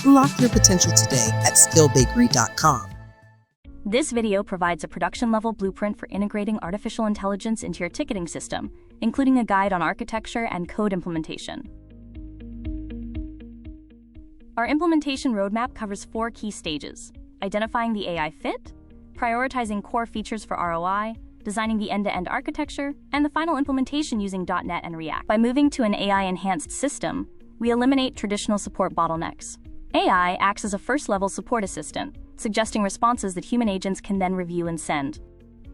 Unlock your potential today at skillbakery.com. This video provides a production-level blueprint for integrating artificial intelligence into your ticketing system, including a guide on architecture and code implementation. Our implementation roadmap covers 4 key stages: identifying the AI fit, prioritizing core features for ROI, designing the end-to-end architecture, and the final implementation using .NET and React. By moving to an AI-enhanced system, we eliminate traditional support bottlenecks. AI acts as a first-level support assistant, suggesting responses that human agents can then review and send.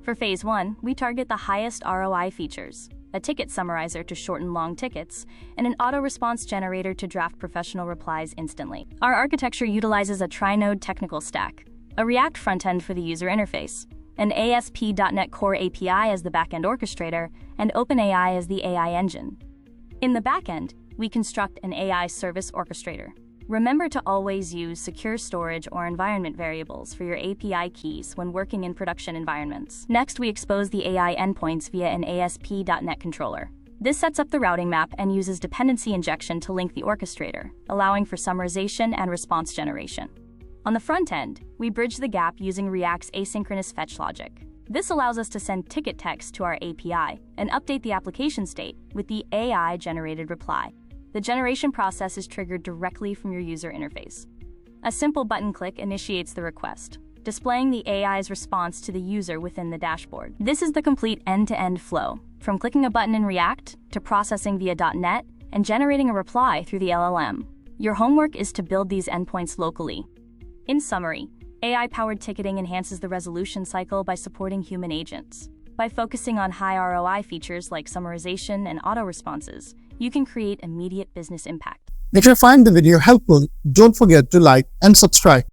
For Phase 1, we target the highest ROI features: a ticket summarizer to shorten long tickets, and an auto-response generator to draft professional replies instantly. Our architecture utilizes a tri-node technical stack, a React frontend for the user interface, an ASP.NET Core API as the backend orchestrator, and OpenAI as the AI engine. In the backend, we construct an AI service orchestrator. Remember to always use secure storage or environment variables for your API keys when working in production environments. Next, we expose the AI endpoints via an ASP.NET controller. This sets up the routing map and uses dependency injection to link the orchestrator, allowing for summarization and response generation. On the front end, we bridge the gap using React's asynchronous fetch logic. This allows us to send ticket text to our API and update the application state with the AI-generated reply. The generation process is triggered directly from your user interface. A simple button click initiates the request, displaying the AI's response to the user within the dashboard. This is the complete end-to-end flow, from clicking a button in React to processing via .NET and generating a reply through the LLM. Your homework is to build these endpoints locally. In summary, AI-powered ticketing enhances the resolution cycle by supporting human agents. By focusing on high ROI features like summarization and auto-responses, you can create immediate business impact. If you find the video helpful, don't forget to like and subscribe.